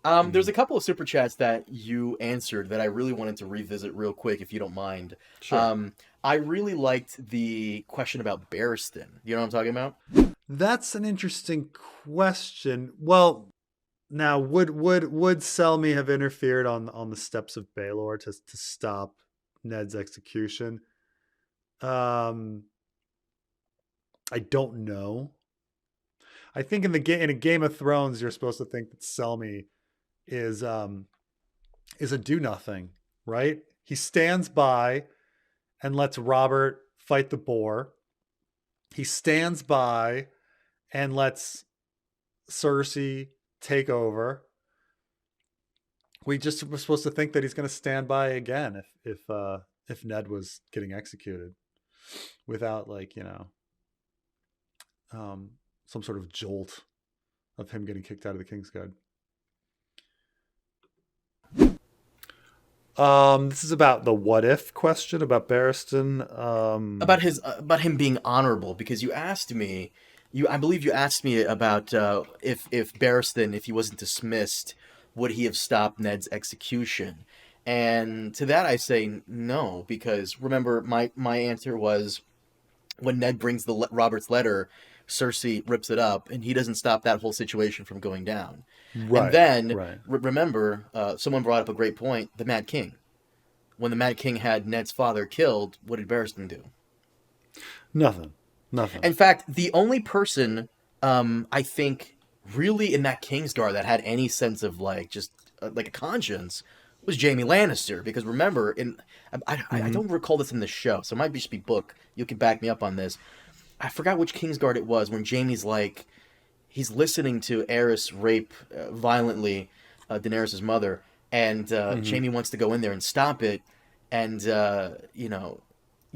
There's a couple of super chats that you answered that I really wanted to revisit real quick, if you don't mind. Sure. Um, I really liked the question about Barristan. You know what I'm talking about? That's an interesting question. Well, now would Selmy have interfered on the steps of Baelor to stop Ned's execution? Um, I don't know. I think in a Game of Thrones, you're supposed to think that Selmy is is a do nothing, right? He stands by and lets Robert fight the boar. He stands by and lets Cersei take over. We just were supposed to think that he's going to stand by again if Ned was getting executed without some sort of jolt of him getting kicked out of the Kingsguard. This is about the what if question about Barristan. About him being honorable, because you asked me, I believe you asked me about if Barristan, if he wasn't dismissed, would he have stopped Ned's execution? And to that I say no, because remember my answer was when Ned brings Robert's letter, Cersei rips it up, and he doesn't stop that whole situation from going down. And Right, then right. remember, someone brought up a great point: the Mad King. When the Mad King had Ned's father killed, what did Barristan do? Nothing. Nothing. In fact, the only person I think really in that Kingsguard that had any sense of like just like a conscience was Jaime Lannister. Because remember, I Mm-hmm. don't recall this in the show, so it might just be book. You can back me up on this. I forgot which Kingsguard it was when Jaime's like he's listening to Aerys rape violently Daenerys' mother, and Mm-hmm. Jaime wants to go in there and stop it, and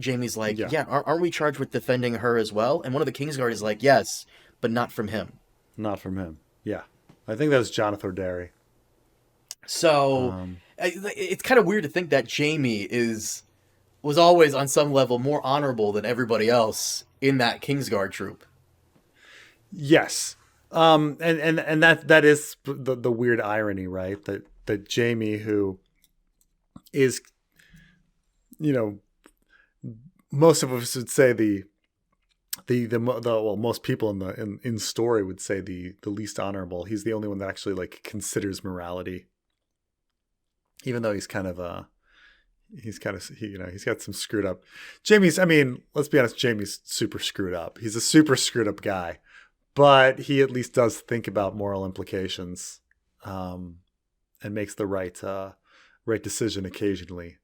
Jaime's like, Yeah, yeah, aren't we charged with defending her as well? And one of the Kingsguard is like, yes, but not from him. not from him. Yeah, I think that was Jonathan Derry. So Um, it's kind of weird to think that Jaime was always on some level more honorable than everybody else in that Kingsguard troop. yes, and that is the weird irony, right? That Jamie, who is, you know, most of us would say well, most people in story would say the least honorable. He's the only one that actually like considers morality, even though he's got some screwed up. Jamie's, I mean, let's be honest, Jamie's super screwed up. He's a super screwed up guy, but he at least does think about moral implications, and makes the right decision occasionally,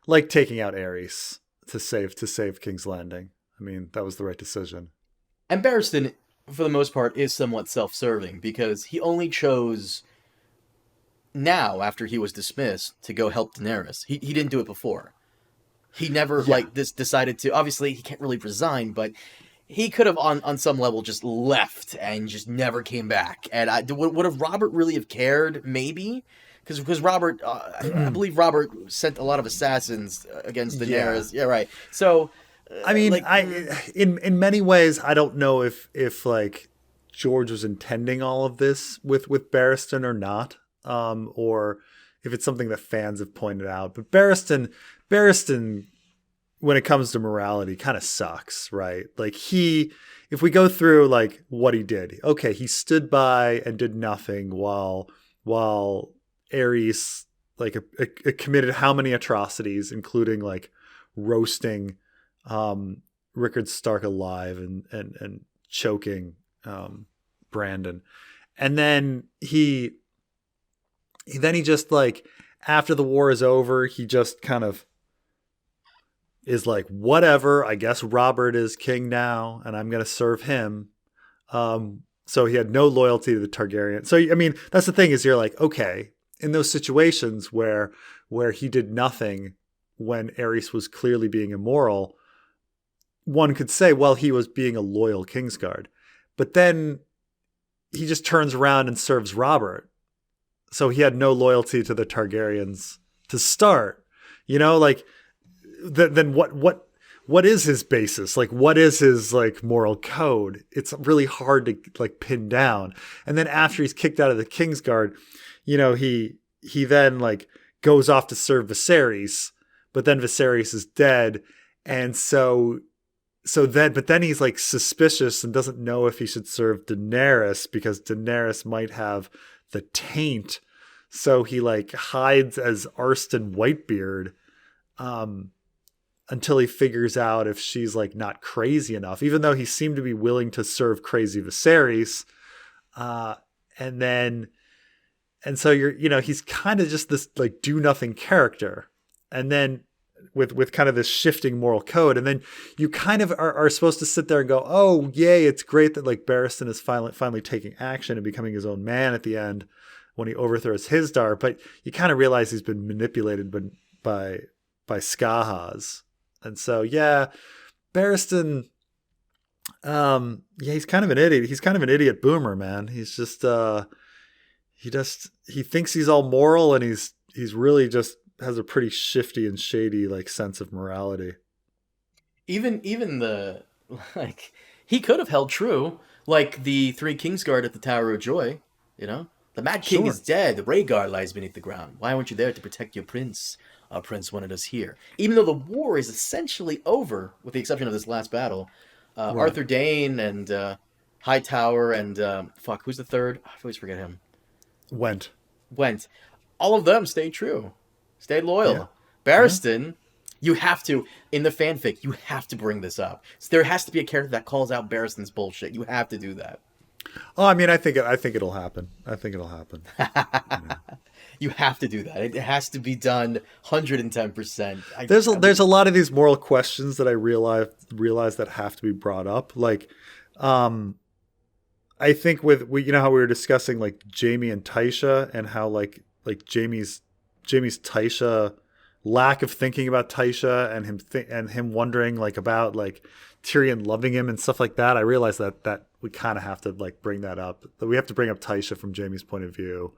like taking out Ares to save King's Landing. I mean, that was the right decision. And Barristan, for the most part, is somewhat self-serving because he only chose now, after he was dismissed, to go help Daenerys. He didn't do it before. He never Yeah. like this decided to. Obviously, he can't really resign, but he could have on some level just left and just never came back. And would have Robert really have cared? Maybe. Because Robert, I believe Robert sent a lot of assassins against Yeah. Daenerys. Yeah, right. So, I mean, like, in many ways, I don't know if like George was intending all of this with Barristan or not, or if it's something that fans have pointed out. But Barristan, when it comes to morality, kind of sucks, right? Like if we go through like what he did, okay, he stood by and did nothing while Ares like committed how many atrocities, including like roasting Rickard Stark alive and choking Brandon. And then he just like after the war is over, he just kind of is like, whatever, I guess Robert is king now and I'm going to serve him. So he had no loyalty to the Targaryen. So, I mean, that's the thing is you're like, okay, in those situations where he did nothing when Aerys was clearly being immoral, one could say, well, he was being a loyal Kingsguard. But then he just turns around and serves Robert. So he had no loyalty to the Targaryens to start. Like then what is his basis? Like what is his like moral code? It's really hard to like pin down. And then after he's kicked out of the Kingsguard, he then like goes off to serve Viserys, but then Viserys is dead, and but then he's like suspicious and doesn't know if he should serve Daenerys because Daenerys might have the taint. So he like hides as Arstan Whitebeard until he figures out if she's like not crazy enough, even though he seemed to be willing to serve crazy Viserys. And so he's kind of just this like do nothing character. And then with kind of this shifting moral code. And then you kind of are supposed to sit there and go, oh, yay, it's great that like Barristan is finally taking action and becoming his own man at the end when he overthrows Hisdar. But you kind of realize he's been manipulated by Skahaz. And so, yeah, Barristan, he's kind of an idiot. He's kind of an idiot boomer, man. He's just, he thinks he's all moral, and he's really just has a pretty shifty and shady like sense of morality. Even the like he could have held true, like the Three Kingsguard at the Tower of Joy. The Mad King is dead. The Rhaegar lies beneath the ground. Why weren't you there to protect your prince? Our prince wanted us here. Even though the war is essentially over, with the exception of this last battle, right. Arthur Dayne and Hightower and who's the third? I always forget him. Went. All of them stayed true. Stayed loyal. Yeah. Barristan, you have to, in the fanfic, you have to bring this up. So there has to be a character that calls out Barristan's bullshit. You have to do that. Oh, I mean, I think it'll happen. You have to do that. It has to be done 110%. There's a lot of these moral questions that I realize that have to be brought up. Like, I think how we were discussing like Jaime and Tysha, and how like Jaime's Tysha lack of thinking about Tysha, and him wondering like about like Tyrion loving him and stuff like that. I realized that we kind of have to like bring that up. That we have to bring up Tysha from Jaime's point of view.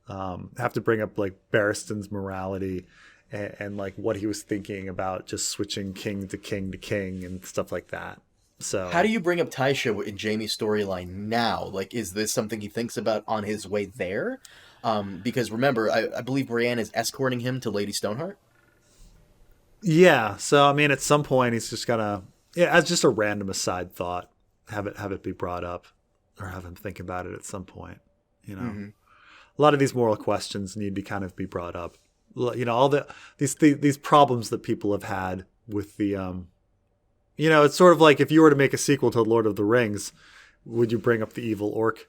Have to bring up like Barristan's morality and like what he was thinking about just switching king to king and stuff like that. So how do you bring up Tysha in Jaime's storyline now? Like, is this something he thinks about on his way there? Because remember, I believe Brienne is escorting him to Lady Stoneheart. Yeah. So I mean, at some point, he's just gonna, as just a random aside thought, have it be brought up, or have him think about it at some point. Mm-hmm. A lot of these moral questions need to kind of be brought up. All these problems that people have had with the, it's sort of like if you were to make a sequel to Lord of the Rings, would you bring up the evil orc?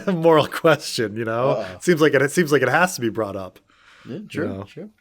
Moral question, It seems like it has to be brought up. Yeah, true.